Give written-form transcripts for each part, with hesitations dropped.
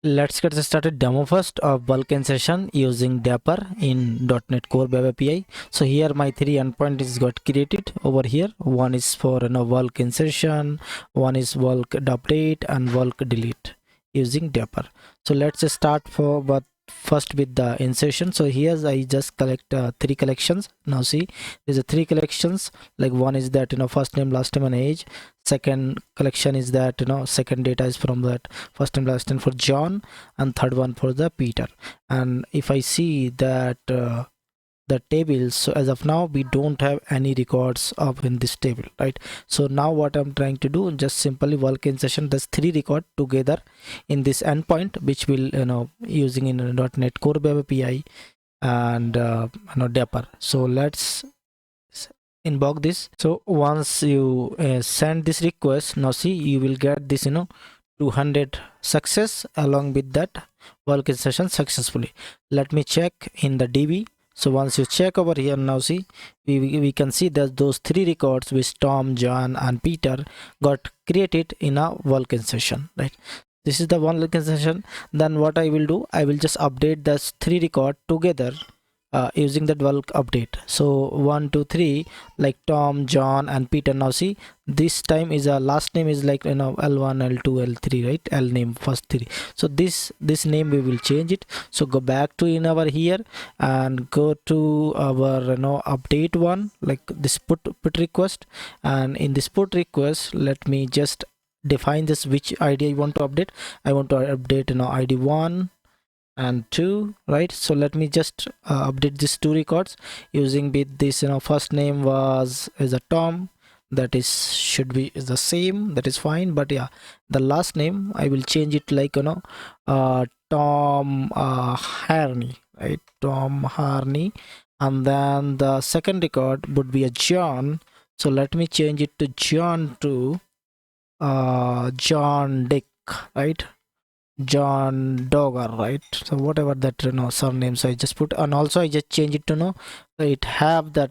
Let's get started. Demo first of bulk insertion using Dapper in .NET Core Web API. So here my three endpoints got created over here. One is for bulk insertion, one is bulk update, and bulk delete using Dapper. So let's start but first with the insertion. So here I just collect three collections. Now see, there's a three collections. Like one is that first name, last name, and age. Second collection is that second data is from that first and last name for John, and third one for the Peter. And if I see that the tables, so as of now we don't have any records of in this table, right? So now what I'm trying to do, just simply bulk insertion does three record together in this endpoint, which will using in .NET Core Web API and Dapper. So let's inbox this. So once you send this request, now see, you will get this 200 success along with that bulk insertion successfully. Let me check in the DB. So once you check over here, now see, we can see that those three records with Tom, John, and Peter got created in a bulk insertion, right? This is the one bulk insertion. Then what I will do, I will just update those three record together using the bulk update. So 1 2 3, like Tom, John, and Peter. Now see, this time is a last name is like L1, L2, L3, right? L name first three. So this name we will change it. So go back to in our here and go to our update one, like this put request, and in this put request, let me just define this which ID I want to update. I want to update ID 1 and 2, right? So let me just update these two records using with this first name is a Tom, that is should be is the same, that is fine. But yeah, the last name I will change it like Tom Harney, right? Tom Harney. And then the second record would be a John, so let me change it to John to John Dick, right? John Dogger, right? So whatever that surnames I just put. And also I just change it to it have that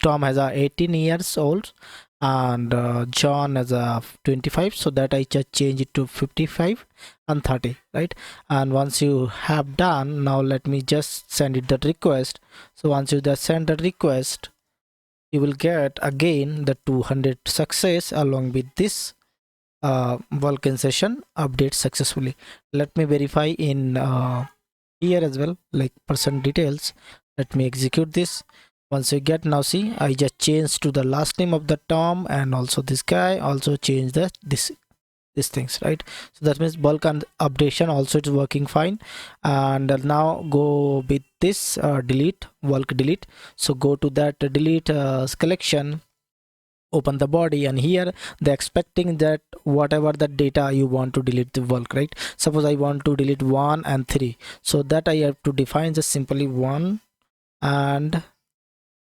Tom has a 18 years old and John has a 25, so that I just change it to 55 and 30, right? And once you have done, now let me just send it that request. So once you just send the request, you will get again the 200 success along with this bulk insertion update successfully. Let me verify in here as well, like person details. Let me execute this. Once you get, now see, I just changed to the last name of the Tom, and also this guy also changed these things, right? So that means bulk and updation also is working fine. And now go with this delete, bulk delete. So go to that delete collection, open the body, and here they're expecting that whatever the data you want to delete the bulk, right? Suppose I want to delete 1 and 3, so that I have to define just simply 1 and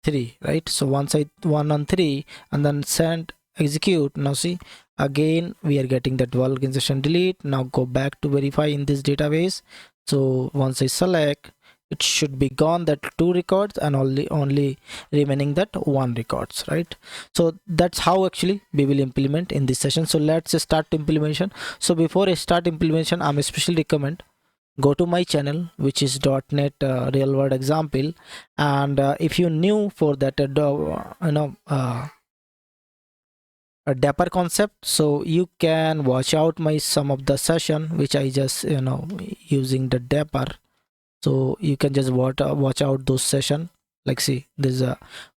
3, right? So once I 1 and 3 and then send execute, now see, again we are getting that bulk insertion delete. Now go back to verify in this database. So once I select, it should be gone that 2 records and only remaining that 1 records, right? So that's how actually we will implement in this session. So let's start implementation. So before I start implementation, I'm especially recommend go to my channel, which is .NET real world example. And if you're new for that a Dapper concept, so you can watch out my some of the session which I just using the Dapper. So you can just watch out those session. Like see, there's a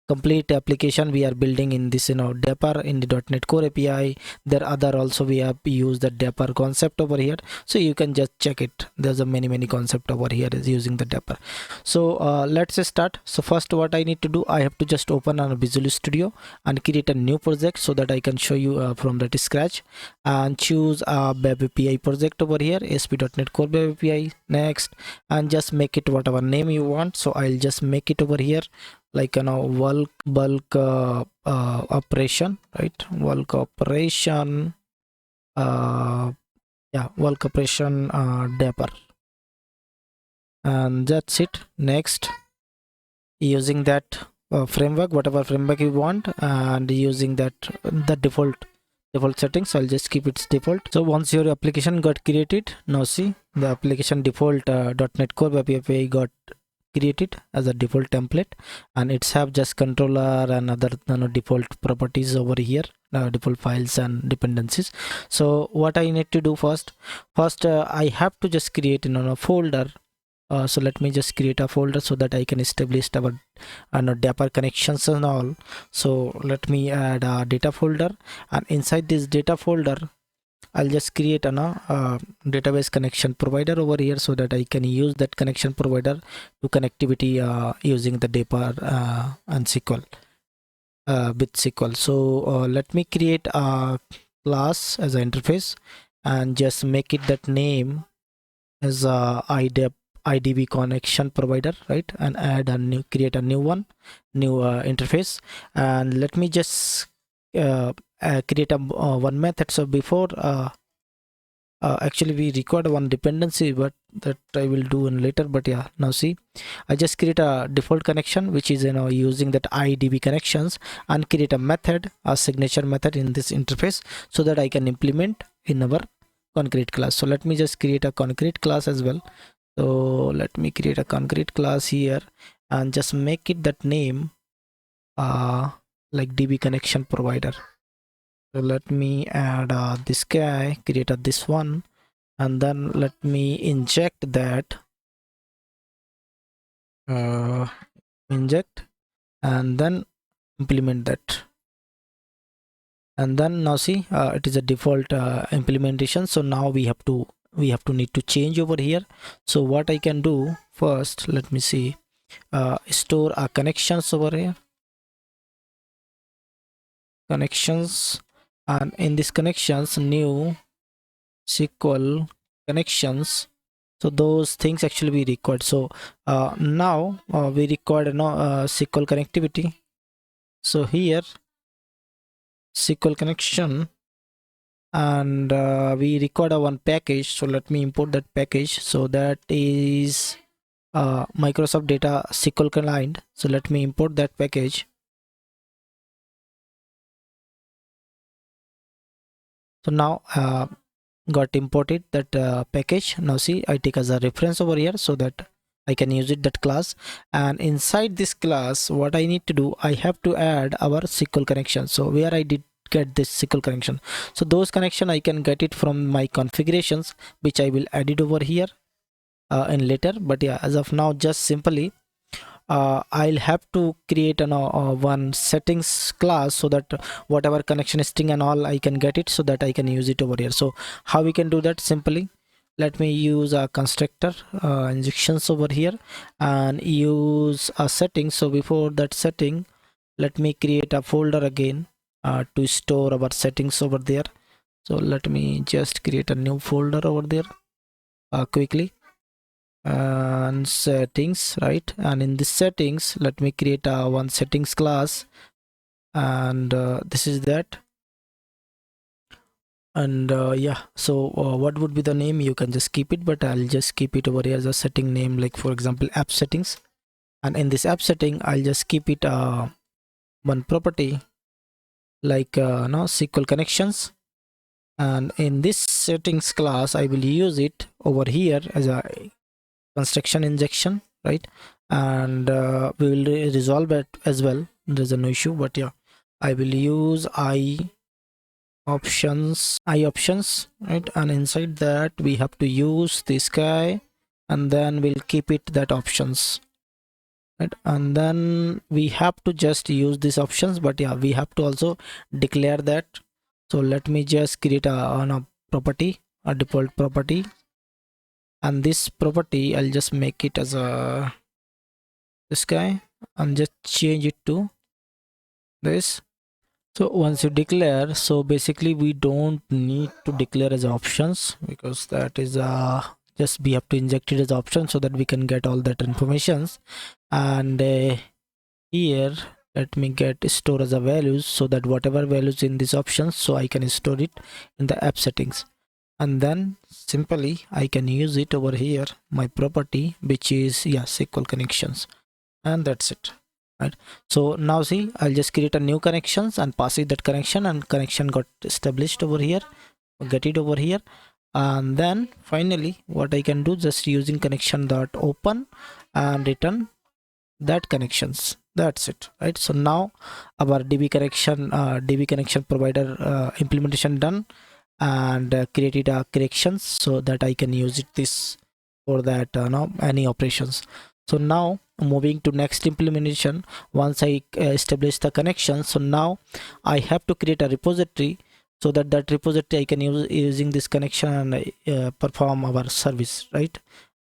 complete application we are building in this Dapper in the .NET Core API. There other also we have used the Dapper concept over here, so you can just check it. There's a many concept over here is using the Dapper. So let's start. So first what I need to do, I have to just open a Visual Studio and create a new project so that I can show you from that scratch, and choose a Web API project over here, ASP.NET Core Web API. Next, and just make it whatever name you want. So I'll just make it over here like bulk operation, right? Bulk operation, yeah, bulk operation Dapper, and that's it. Next, using that framework, whatever framework you want, and using that the default default settings. I'll just keep its default. So once your application got created, now see the application default .NET Core Web API got created as a default template, and it's have just controller and other default properties over here, default files and dependencies. So what I need to do first I have to just create a folder. So let me just create a folder so that I can establish our Dapper connections and all. So let me add a data folder, and inside this data folder I'll just create a database connection provider over here so that I can use that connection provider to connectivity using the Dapper and SQL with SQL. So let me create a class as an interface and just make it that name as IDB connection provider, right? And add a new, create a new interface, and let me just create a one method. So before actually we record one dependency, but that I will do in later. But yeah, now see, I just create a default connection which is using that IDB connections, and create a method, a signature method in this interface so that I can implement in our concrete class. So let me just create a concrete class as well. So let me create a concrete class here and just make it that name like DB connection provider. So let me add this guy, create this one, and then let me inject that inject and then implement that. And then now see, it is a default implementation. So now we have to need to change over here. So what I can do first, let me see, store our connections over here, connections, and in this connections, new SQL connections. So those things actually we required. So now we required SQL connectivity. So here SQL connection, and we record a one package. So let me import that package. So that is Microsoft Data SQL Client. So let me import that package. So now got imported that package. Now see, I take as a reference over here so that I can use it, that class. And inside this class, what I need to do, I have to add our SQL connection. So where I did get this SQL connection, so those connection I can get it from my configurations, which I will add it over here in later. But yeah, as of now, just simply I'll have to create one settings class so that whatever connection string and all I can get it, so that I can use it over here. So how we can do that? Simply let me use a constructor injections over here and use a setting. So before that setting, let me create a folder again to store our settings over there. So let me just create a new folder over there quickly, and settings, right? And in this settings, let me create a one settings class, and this is that. And yeah, so what would be the name? You can just keep it, but I'll just keep it over here as a setting name, like for example app settings. And in this app setting, I'll just keep it one property like SQL connections. And in this settings class, I will use it over here as a construction injection, right? And we will resolve it as well. There's no issue. But yeah, I will use I options, right? And inside that we have to use this guy, and then we'll keep it that options, right? And then we have to just use these options, but yeah, we have to also declare that. So let me just create a property, a default property, and this property I'll just make it as a this guy and just change it to this. So once you declare, so basically we don't need to declare as options, because that is just we have to inject it as option so that we can get all that informations. And here let me get store as a values, so that whatever values in these options, so I can store it in the app settings. And then simply I can use it over here, my property, which is SQL connections, and that's it. right? So now see, I'll just create a new connections and pass it that connection, and connection got established over here. Get it over here, and then finally what I can do, just using connection dot open and return that connections. That's it, right? So now our DB connection provider implementation done, and created a corrections so that I can use it this for that no any operations. So now moving to next implementation, once I establish the connection, so now I have to create a repository, so that that repository I can use using this connection and perform our service, right?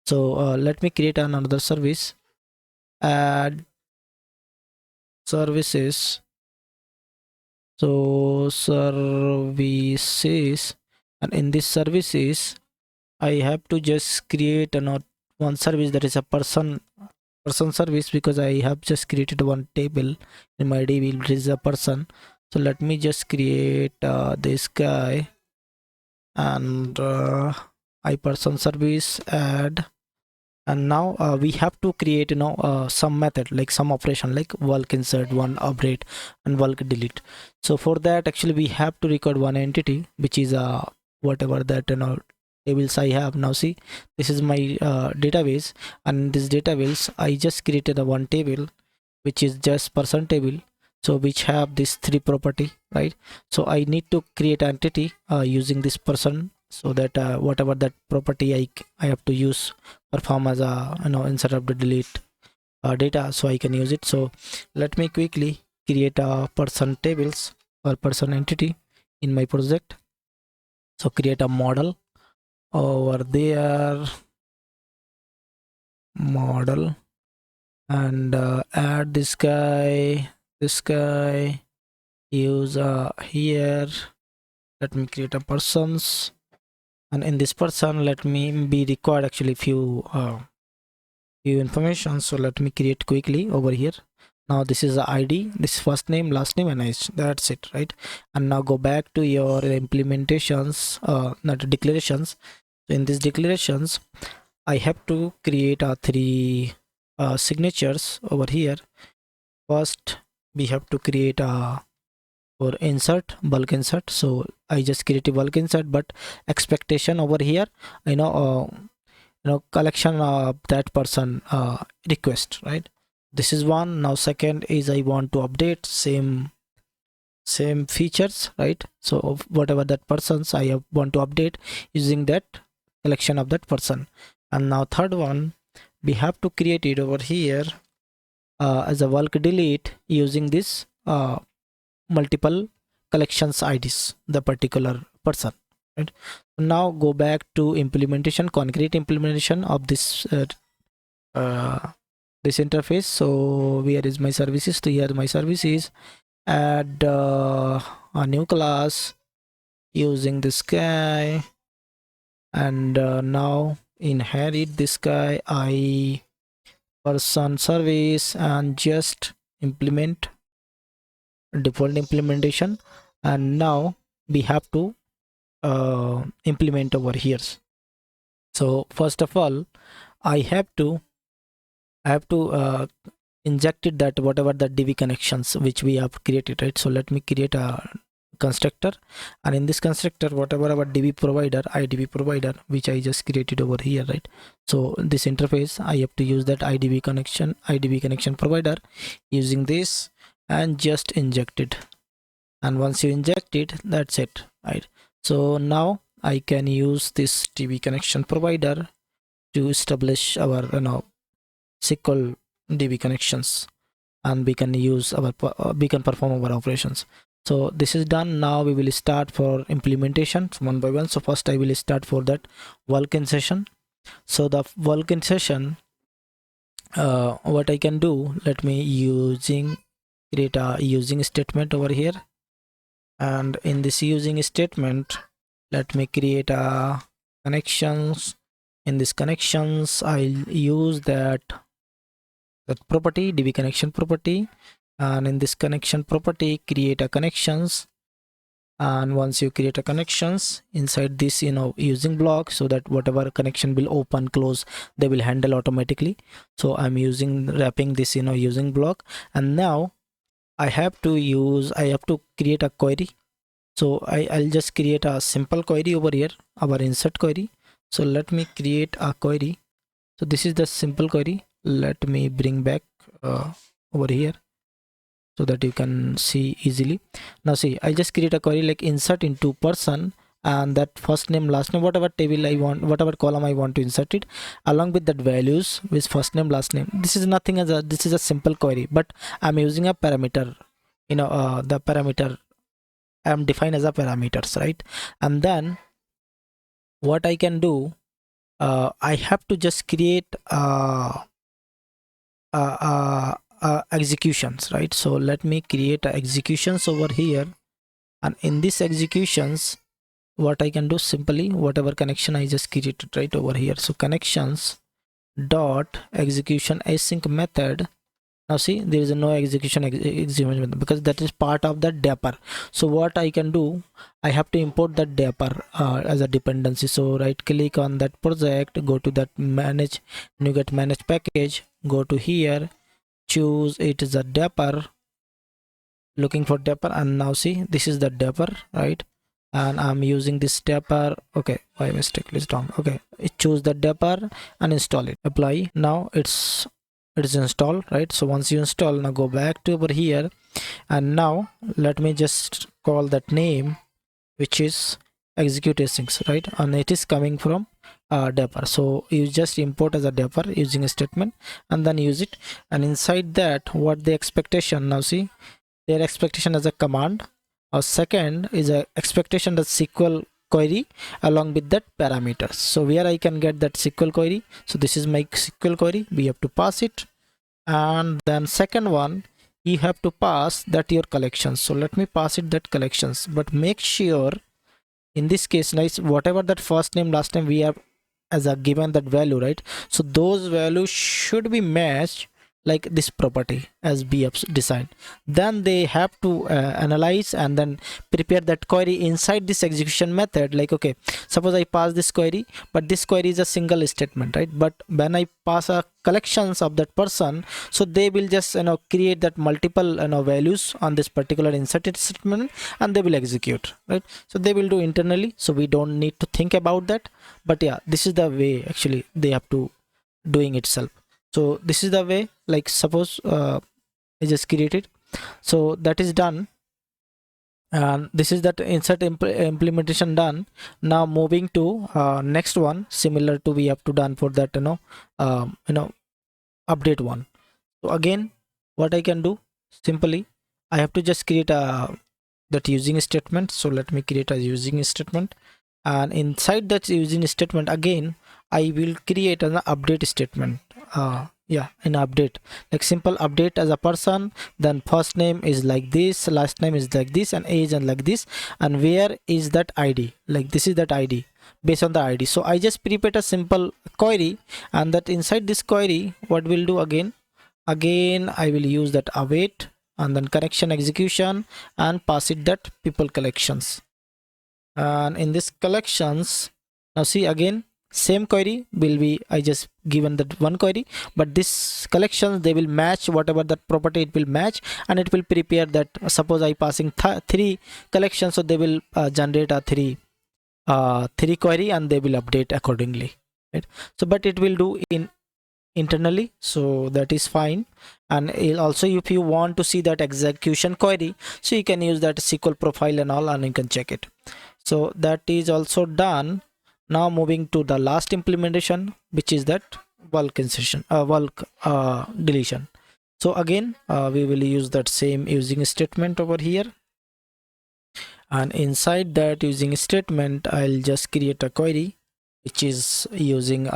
So let me create another service, add services. So services, and in this services I have to just create one service, that is a person service, because I have just created one table in my DB which is a person. So let me just create this guy, and I person service add, and now we have to create some method, like some operation like bulk insert, one update, and bulk delete. So for that actually we have to record one entity, which is whatever that tables I have. Now see, this is my database, and this database I just created a one table which is just person table, so which have this three property, right? So I need to create entity using this person, so that whatever that property I have to use perform as a insert of the delete data, so I can use it. So let me quickly create a person tables or person entity in my project. So create a model over there, model, and add this guy, use here. Let me create a persons, and in this person let me be required actually few information. So let me create quickly over here. Now this is the ID, this first name, last name, and age. That's it, right? And now go back to your implementations, not declarations. So in these declarations I have to create three signatures over here. First we have to create for insert, bulk insert. So I just created bulk insert, but expectation over here collection of that person request, right? This is one. Now second is I want to update same features, right? So of whatever that persons I want to update using that collection of that person. And now third one, we have to create it over here as a bulk delete using this multiple collections IDs, the particular person, right? Now go back to implementation, concrete implementation of this this interface. So where is my services? So here my services, add a new class using this guy, and now inherit this guy I person service, and just implement default implementation. And now we have to implement over here. So first of all I have to injected that whatever the DB connections which we have created, right? So let me create a constructor, and in this constructor whatever our DB provider, IDB provider, which I just created over here, right? So this interface I have to use that IDB connection provider using this, and just inject it. And once you inject it, that's it, right? So now I can use this DB connection provider to establish our SQL DB connections, and we can use our we can perform our operations. So this is done. Now we will start for implementation one by one. So first I will start for that Vulkan session. So the Vulkan session, what I can do, let me create a using statement over here, and in this using statement let me create a connections. In this connections I'll use that property, DB connection property, and in this connection property create a connections, And once you create a connections inside this, using block, so that whatever connection will open close, they will handle automatically. So I'm wrapping this using block. And now I have to create a query. So I'll just create a simple query over here, our insert query. So let me create a query. So this is the simple query. Let me bring back over here so that you can see easily. Now see, I just create a query like insert into person, and that first name, last name, whatever table I want, whatever column I want to insert it, along with that values with first name, last name. This is nothing as this is a simple query, but I'm using a parameter. The parameter I'm defined as a parameters, right? And then what I can do, I have to just create executions, right? So let me create executions over here, and in this executions, what I can do, simply whatever connection I just created right over here. So connections dot execution async method. Now see, there is no execution method because that is part of the Dapper. So what I can do, I have to import that Dapper as a dependency. So right click on that project, go to that manage, NuGet manage package, go to here, choose it is a Dapper, looking for Dapper, and now see, this is the Dapper, right? And I'm using this Dapper. Okay, by mistake it's wrong. Okay, choose the Dapper and install it, apply. Now it's installed, right? So once you install, now go back to over here, and now let me just call that name, which is execute asyncs, right? And it is coming from Dapper. So you just import as a Dapper using a statement and then use it. And inside that, what the expectation, now see, their expectation as a command, or second is a expectation that SQL query along with that parameters. So where I can get that SQL query, so this is my SQL query, we have to pass it. And then second one, you have to pass that your collections. So let me pass it that collections, but make sure in this case, nice, whatever that first name, last name we have as a given that value, right? So those values should be matched like this property as we have designed. Then they have to analyze and then prepare that query inside this execution method. Like, okay, suppose I pass this query, but this query is a single statement, right? But when I pass a collections of that person, so they will just create that multiple values on this particular inserted statement, and they will execute, right? So they will do internally, so we don't need to think about that. But yeah, this is the way actually they have to doing itself. So this is the way, like suppose I just created, so that is done, and this is that insert implementation done. Now moving to next one, similar to we have to done for that update one. So again, what I can do, simply I have to just create a that using statement. So let me create a using statement, and inside that using statement, again I will create an update statement. Yeah, in update, like simple update as a person, then first name is like this, last name is like this, and age and like this, and where is that ID, like this is that ID, based on the ID. So I just prepared a simple query, and that inside this query, what we'll do, again I will use that await and then connection execution and pass it that people collections. And in this collections, now see, again same query will be, I just given that one query, but this collections, they will match whatever that property it will match, and it will prepare that. Suppose I passing three collections, so they will generate a three query, and they will update accordingly, right? So but it will do in internally, so that is fine. And also, if you want to see that execution query, so you can use that SQL profile and all, and you can check it. So that is also done. Now moving to the last implementation, which is that bulk insertion, bulk deletion. So again, we will use that same using statement over here, and inside that using statement, I'll just create a query which is using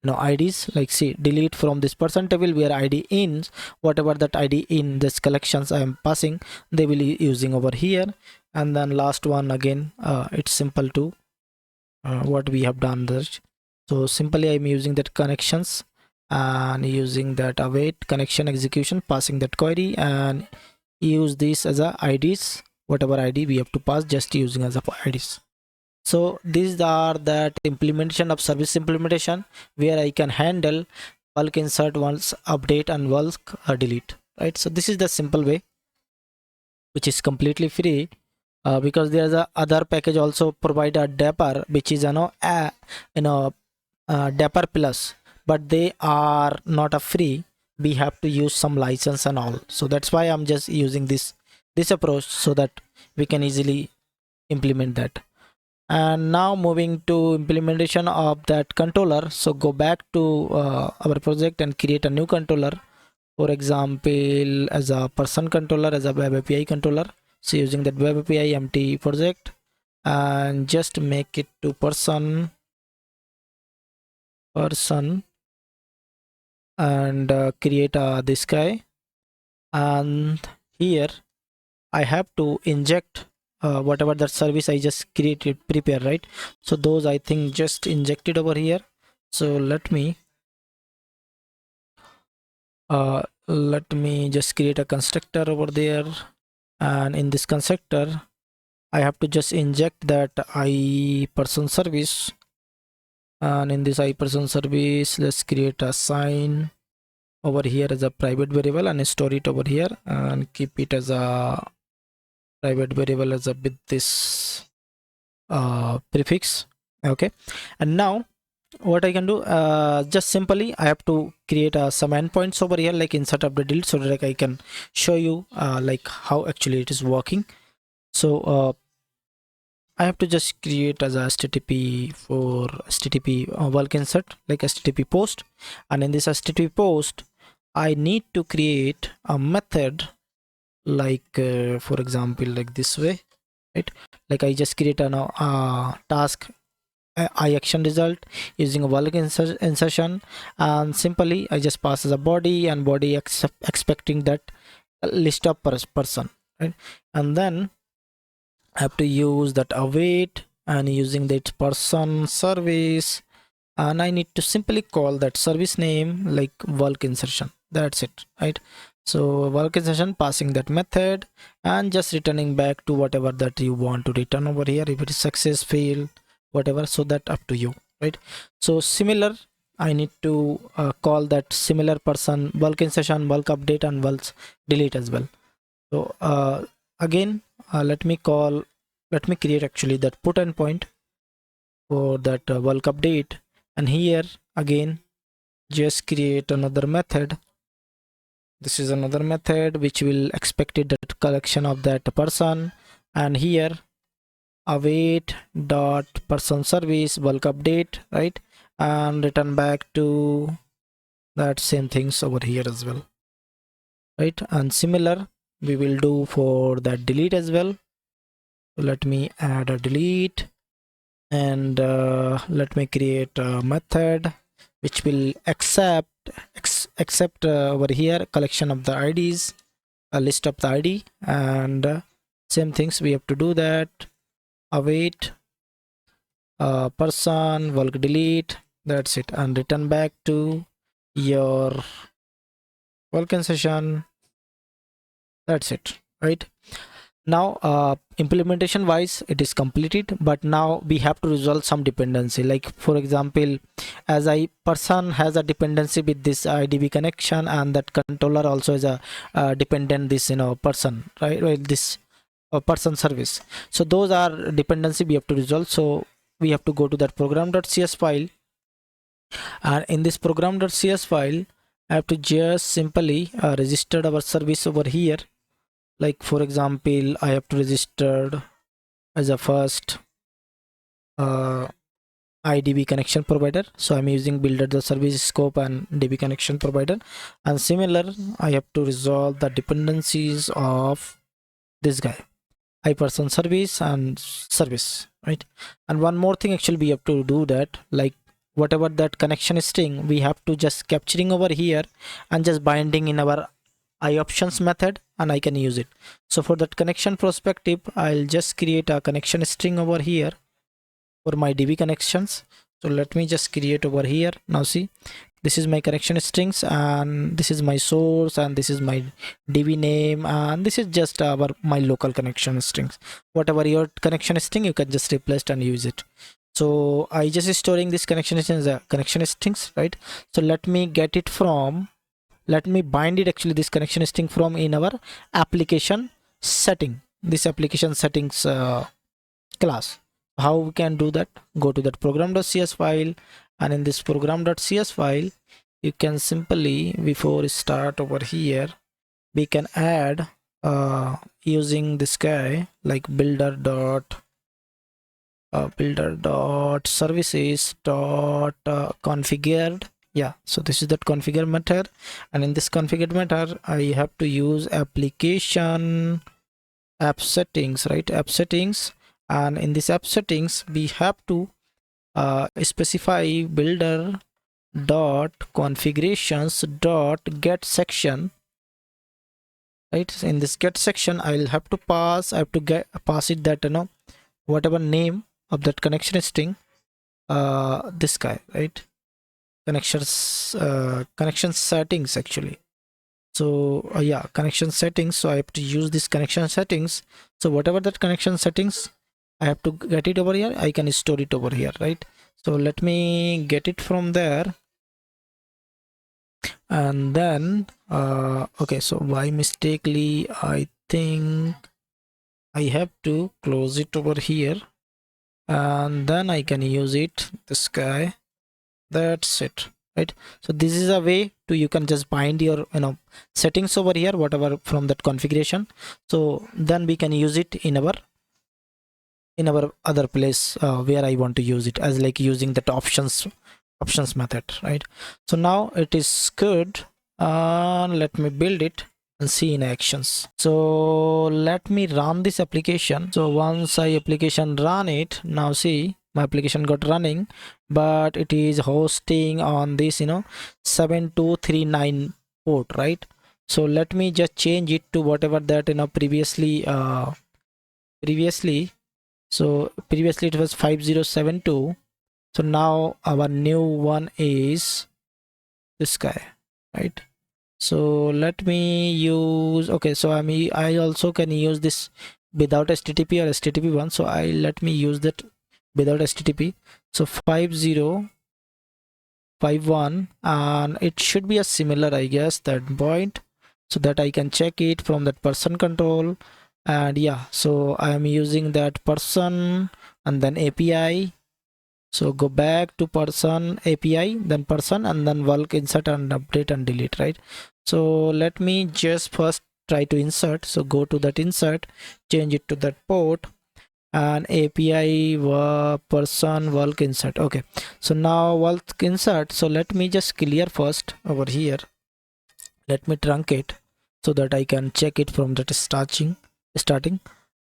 IDs, like see, delete from this person table where ID in, whatever that ID in this collections I am passing, they will be using over here. And then last one, again it's simple to what we have done there. So simply I'm using that connections and using that await connection execution, passing that query, and use this as a IDs whatever ID we have to pass, just using as a IDs. So these are that implementation of service implementation, where I can handle bulk insert, once update, and bulk delete, right? So this is the simple way, which is completely free, because there's a other package also provide a Dapper, which is Dapper Plus, but they are not a free. We have to use some license and all. So that's why I'm just using this approach, so that we can easily implement that. And now moving to implementation of that controller. So go back to our project and create a new controller, for example as a person controller, as a web API controller. So using that web API empty project, and just make it to person, and create this guy. And here I have to inject whatever that service I just created, prepare, right? So those I think just injected over here. So let me just create a constructor over there, and in this constructor I have to just inject that iPerson service, and in this iPerson service let's create a sign over here as a private variable, and store it over here, and keep it as a private variable as a with this prefix. Okay, and now what I can do, just simply I have to create some endpoints over here, like insert, update, delete, so that I can show you like how actually it is working. So I have to just create as a HTTP for HTTP bulk insert, like HTTP post, and in this HTTP post I need to create a method, like for example like this way, right? Like I just create a task action result using a bulk insertion, and simply I just pass as a body, and body expecting that list of person, right? And then I have to use that await, and using that person service, and I need to simply call that service name like bulk insertion. That's it, right? So bulk insertion, passing that method, and just returning back to whatever that you want to return over here, if it is success, fail, whatever, so that up to you, right? So similar, I need to call that similar person bulk insertion, bulk update, and bulk delete as well. So again let me create actually that put endpoint for that bulk update, and here again just create another method. This is another method which will expect it that collection of that person, and here await dot person service bulk update, right? And return back to that same things over here as well, right? And similar we will do for that delete as well. So let me add a delete, and let me create a method which will accept over here collection of the IDs, a list of the ID, and same things we have to do that await person bulk delete, that's it, and return back to your bulk insertion. That's it, right? Now implementation wise it is completed, but now we have to resolve some dependency. Like for example, as I person has a dependency with this IDB connection, and that controller also is a dependent this person, right? This person service. So those are dependency we have to resolve. So we have to go to that program.cs file, and in this program.cs file I have to just simply register our service over here. Like for example, I have to register as a first IDB connection provider. So I'm using builder the service scope and DB connection provider, and similar I have to resolve the dependencies of this guy iPerson service and service, right? And one more thing actually we have to do that, like whatever that connection string we have to just capturing over here and just binding in our iOptions method, and I can use it. So for that connection perspective, I'll just create a connection string over here for my DB connections. So let me just create over here. Now see, this is my connection strings, and this is my source, and this is my db name, and this is just my local connection strings. Whatever your connection string, you can just replace it and use it. So I just storing this connection string as a connection strings, right? So let me get it from, let me bind it actually, this connection string from in our application setting, this application settings class. How we can do that? Go to that program.cs file, and in this program.cs file you can simply, before start over here, we can add using this guy like builder.services dot configured. Yeah, so this is that configure method, and in this configured method I have to use application app settings, right? App settings, and in this app settings we have to specify builder dot configurations dot get section, right? In this get section I will have to pass, I have to pass it that, you know, whatever name of that connection string, this guy, right? Connection settings actually. So yeah, connection settings, so I have to use this connection settings. So whatever that connection settings, I have to get it over here, I can store it over here, right? So let me get it from there, and then okay, so by mistakenly I think I have to close it over here, and then I can use it, this guy. That's it, right? So this is a way to, you can just bind your, you know, settings over here, whatever from that configuration. So then we can use it in our other place where I want to use it, as like using that options method, right? So now it is good. Let me build it and see in actions. So let me run this application. So once I application run it, now see my application got running, but it is hosting on this, you know, 7239 port, right? So let me just change it to whatever that, you know, previously so previously it was 5072. So now our new one is this guy, right? So let me use, okay, so I also can use this without HTTP or HTTP one. So let me use that without HTTP. So 5051, and it should be a similar, I guess, that point, so that I can check it from that person control. And yeah, so I am using that person and then API. So go back to person API, then person, and then bulk insert and update and delete, right? So let me just first try to insert. So go to that insert, change it to that port, and API person bulk insert. Okay, so now bulk insert. So let me just clear first over here. Let me truncate so that I can check it from that starting.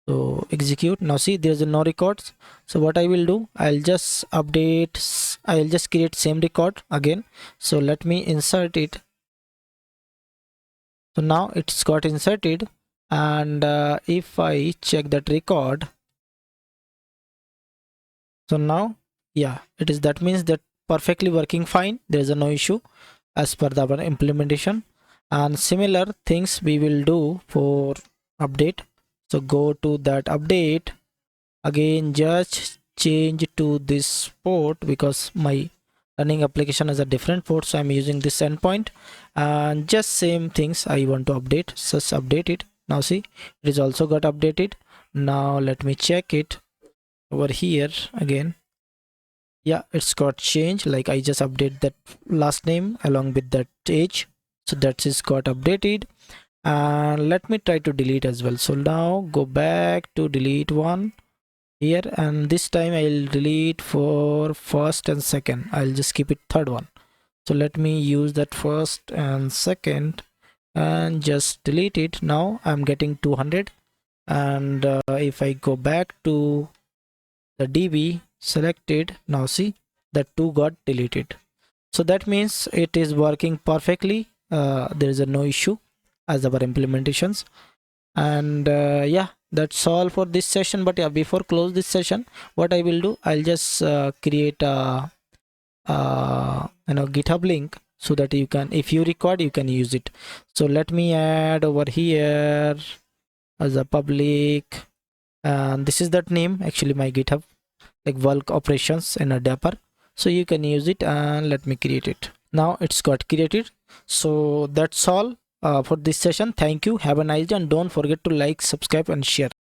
So execute. Now see, there's no records. So what I will do, I'll just update, I'll just create same record again. So let me insert it. So now it's got inserted, and if I check that record, so now yeah, it is, that means that perfectly working fine, there is no issue as per our implementation. And similar things we will do for update. So go to that update again, just change to this port because my running application has a different port, so I'm using this endpoint, and just same things I want to update, just update it. Now see, it is also got updated. Now let me check it over here again. Yeah, it's got changed, like I just update that last name along with that age, so that is got updated. And let me try to delete as well. So now go back to delete one here, and this time I'll delete for first and second, I'll just keep it third one. So let me use that first and second and just delete it. Now I'm getting 200, and if I go back to the DB selected, now see that 2 got deleted. So that means it is working perfectly. There is no issue as our implementations. And yeah, that's all for this session. But yeah, before close this session, what I will do, I'll just create a GitHub link, so that you can, if you record, you can use it. So let me add over here as a public, and this is that name, actually my GitHub, like bulk operations and a Dapper. So you can use it, and let me create it. Now it's got created. So that's all for this session. Thank you, have a nice day, and don't forget to like, subscribe and share.